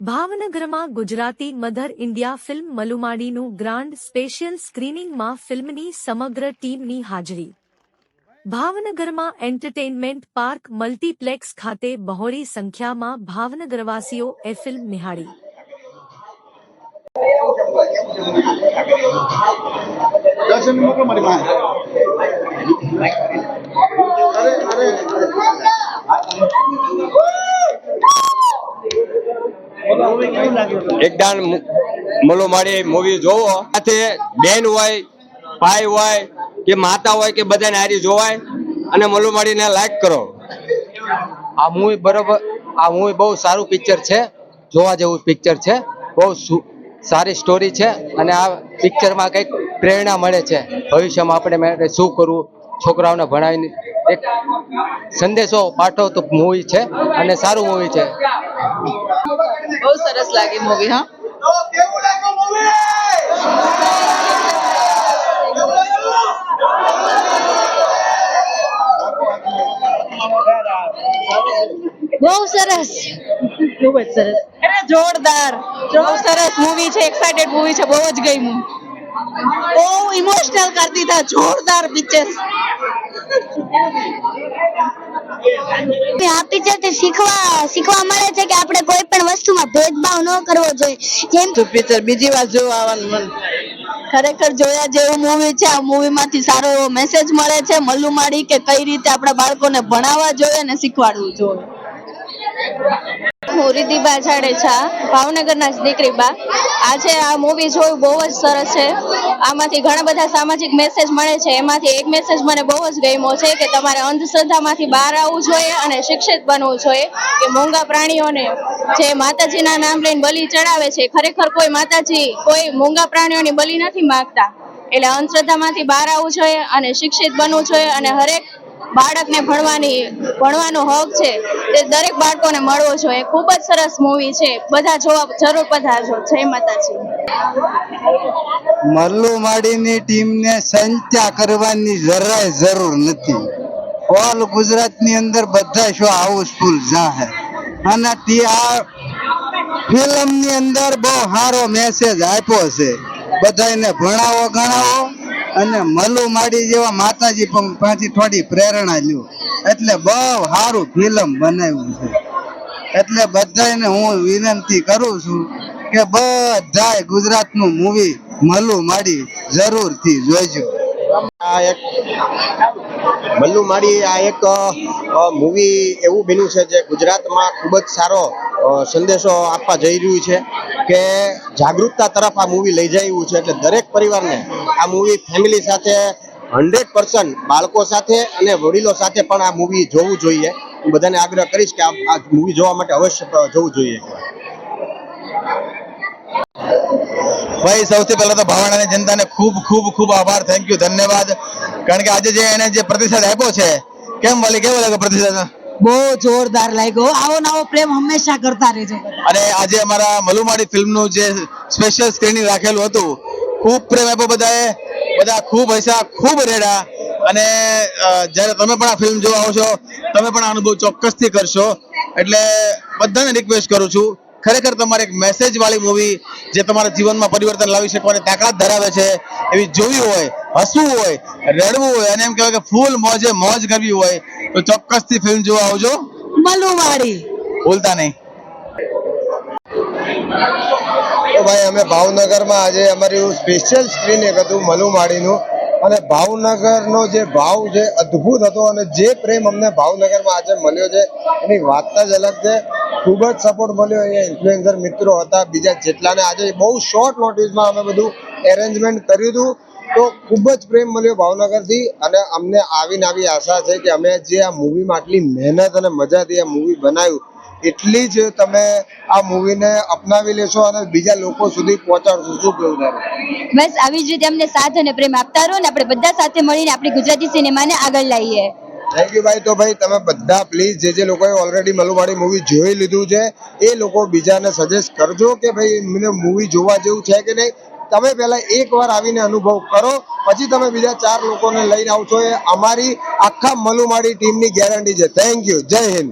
ભાવનગરમાં Gujarati mother India film મલુમાડીનું grand special સ્ક્રીનિંગમાં ફિલ્મની સમગ્ર ટીમની હાજરી. ભાવનગરમાં એન્ટરટેઇનમેન્ટ પાર્ક મલ્ટીપ્લેક્સ ખાતે બહોળી સંખ્યામાં ભાવનગરવાસીઓ એ ફિલ્મ નિહાળી. એકદમ મલુમાડી મૂવી જોવો, સાથે બેન હોય, ભાઈ હોય કે માતા હોય કે બધાને હારી જોવાય અને મલુમાડીને લાઈક કરો. આ મૂવી બરોબર, આ મૂવી બહુ સારું પિક્ચર છે, જોવા જેવું પિક્ચર છે, બહુ સારી સ્ટોરી છે અને આ પિક્ચરમાં કંઈક પ્રેરણા મળે છે. ભવિષ્યમાં આપણે શું કરવું, છોકરાઓને ભણાવીને એક સંદેશો પાઠવતું મૂવી છે અને સારું મૂવી છે. બહુ સરસ લાગી મૂવી. હા, બહુ સરસ, ખૂબ જ સરસ, જોરદાર, બહુ સરસ મૂવી છે. એક્સાઇટેડ મૂવી છે, બહુ જ ગમ્યું, બહુ ઇમોશનલ કરી દીધા, જોરદાર પિક્ચર. આ પિક્ચરથી શીખવા મળે છે કે આપણે કોઈ પણ વસ્તુમાં ભેદભાવ ન કરવો જોઈએ. જેમ પિક્ચર બીજી વાર જોવા આવવાનું મન. ખરેખર જોયા જેવું મૂવી છે. આ મૂવીમાંથી સારો એવો મેસેજ મળે છે, મલુમાડી કે કઈ રીતે આપણા બાળકોને ભણાવવા જોઈએ અને શીખવાડવું જોઈએ. હું રિદ્ધિબા જાડેજા, ભાવનગરના જ દીકરી બા. આજે આ મૂવી જોયું, બહુ જ સરસ છે. આમાંથી ઘણા બધા સામાજિક મેસેજ મળે છે. એમાંથી એક મેસેજ મને બહુ જ ગમ્યો છે કે તમારે અંધશ્રદ્ધામાંથી બહાર આવવું જોઈએ અને શિક્ષિત બનવું જોઈએ. કે મૂંગા પ્રાણીઓને જે માતાજીના નામ લઈને બલિ ચડાવે છે, ખરેખર કોઈ માતાજી કોઈ મૂંગા પ્રાણીઓની બલિ નથી માંગતા. એટલે અંધશ્રદ્ધામાંથી બહાર આવવું જોઈએ અને શિક્ષિત બનવું જોઈએ અને હરેક બાળકને ભણવાનો હક છે તે દરેક બાળકોને મળવો જોઈએ. ખૂબ જ સરસ મૂવી છે, બધા જોવા જરૂર પધારજો. જય માતાજી. મલ્લુમાડીની ટીમને સંચા કરવાની જરાય જરૂર નથી. ઓલ ગુજરાતની અંદર બધા શો હાઉસફુલ જાહે અને આ ફિલ્મની અંદર બહુ સારો મેસેજ આપ્યો છે. બધાને ભણાવો ગણાવો અને મલ્લુમાડી જેવા માતાજી પાસેથી થોડી પ્રેરણા લ્યો. એટલે બહુ સારું ફિલ્મ બનાવ્યું છે. એટલે બધાને હું વિનંતી કરું છું કે બધાય ગુજરાતનું મૂવી મલ્લુમાડી જરૂરથી જોજો. આ એક મલ્લુમાડી આ એક મૂવી એવું બન્યું છે જે ગુજરાતમાં ખૂબ જ સારો સંદેશો આપવા જઈ રહ્યું છે કે જાગૃતતા તરફ આ મૂવી લઈ જઈ રહ્યું છે. એટલે દરેક પરિવારને આ મૂવી ફેમિલી સાથે 100% બાળકો સાથે અને વડીલો સાથે પણ આ મૂવી જોવું જોઈએ. હું બધાને આગ્રહ કરીશ કે આ મૂવી જોવા માટે અવશ્ય જવું જોઈએ. ભાઈ, સૌથી પહેલા તો ભાવનગરની જનતાને ખૂબ ખૂબ ખૂબ આભાર, થેન્ક યુ, ધન્યવાદ. કારણ કે આજે જે એને જે પ્રતિસાદ આપ્યો છે, કેમ વાલી, કેવો લાગ્યો પ્રતિસાદ? બહુ જોરદાર લાગ્યો. આવો નવો પ્રેમ હંમેશા કરતા રહેજો. અને આજે અમારા મલુમાડી ફિલ્મનું જે સ્પેશિયલ સ્ક્રીનિંગ રાખેલું હતું, ખૂબ પ્રેમ આપ્યો બધાએ, બધા ખૂબ હસ્યા, ખૂબ રેડા. અને જ્યારે તમે પણ આ ફિલ્મ જોવા આવશો, તમે પણ આ અનુભવ ચોક્કસથી કરશો. એટલે બધાને રિક્વેસ્ટ કરું છું, ખરેખર તમારે એક મેસેજ વાળી મૂવી જે તમારા જીવનમાં પરિવર્તન લાવી શકવાની તાકાત ધરાવે છે એવી જોવી હોય, હસવું હોય, રડવું હોય અને એમ કહેવાય કે ફૂલ મોજ કરવી હોય તો ચોક્કસથી ફિલ્મ જોવા આવજો. મલુમાડી ભૂલતા નહીં. તો ભાઈ, અમે ભાવનગરમાં આજે અમારી સ્પેશિયલ સ્ક્રીનિંગ હતું મલુમાડીનું અને ભાવનગરનો જે ભાવ છે અદ્ભુત હતો અને જે પ્રેમ અમને ભાવનગરમાં આજે મળ્યો છે એની વાત જ અલગ છે. ખૂબ જ સપોર્ટ મળ્યો. અહીંયા ઇન્ફ્લુએન્સર મિત્રો હતા બીજા જેટલાને આજે બહુ શોર્ટ નોટિસમાં અમે બધું એરેન્જમેન્ટ કર્યું હતું. તો ખૂબ જ પ્રેમ મળ્યો ભાવનગરથી અને અમને આવી આશા છે કે અમે જે આ મૂવીમાં આટલી મહેનત અને મજાથી આ મૂવી બનાવ્યું એટલી જ તમે આ મૂવીને અપનાવી લેશો અને બીજા લોકો સુધી પહોંચાડશો. શું કેવું તારું? બસ આવી જ રીતે અમને સાથ અને પ્રેમ આપતા રહો ને આપણે બધા સાથે મળીને આપણી ગુજરાતી સિનેમાને આગળ લાવીએ. થેન્ક યુ ભાઈ. તો ભાઈ, તમે બધા પ્લીઝ જે લોકોએ ઓલરેડી મલુમાડી મૂવી જોઈ લીધું છે એ લોકો બીજાને સજેસ્ટ કરજો કે ભાઈ મને મૂવી જોવા જેવું છે કે નહીં. તમે પહેલા એકવાર આવીને અનુભવ કરો, પછી તમે બીજા 4 લોકોને લઈને આવશો. એ અમારી આખા મલુમાડી ટીમની ગેરંટી છે. Thank you. જય હિન્દ.